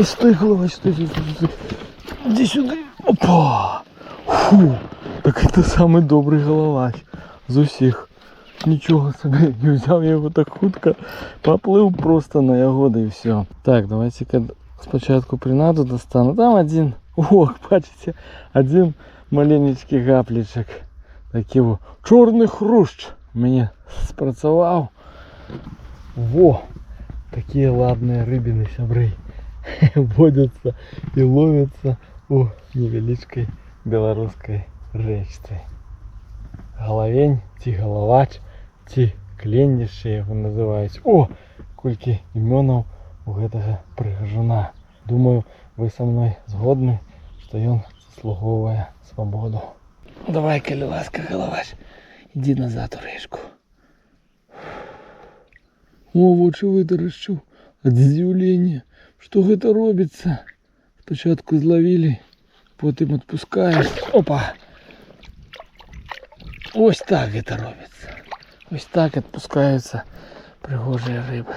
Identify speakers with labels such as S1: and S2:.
S1: Стой, головач, стой. Иди сюда. Опа! Фу! Так это самый добрый головач з усіх. Нічого собі, не взяв я його так хутко, поплив просто на ягоди і все. Так, давайте спочатку принаду достану. Там один, ох, бачите, один маленький гаплічок. Такий во, чорний хрущ мені спрацював. Во, такі ладные рыбины, сябры, водятся и ловятся у невеличкой белорусской речцы. Головень, ці головач, ці кленніще його називають. О, колькі іменаў у гэтага прыгажуна. Думаю, вы со мной згодны, что ён заслуговує свободу. Давай, калі ласка, головач, иди назад у речку. О, вочы вытарашчу ад здзіўлення. Што гэта робіцца? Спачатку злавілі, потым адпускаеш. Опа! Ось так это робится. Ось так отпускаются пригожие рыбы.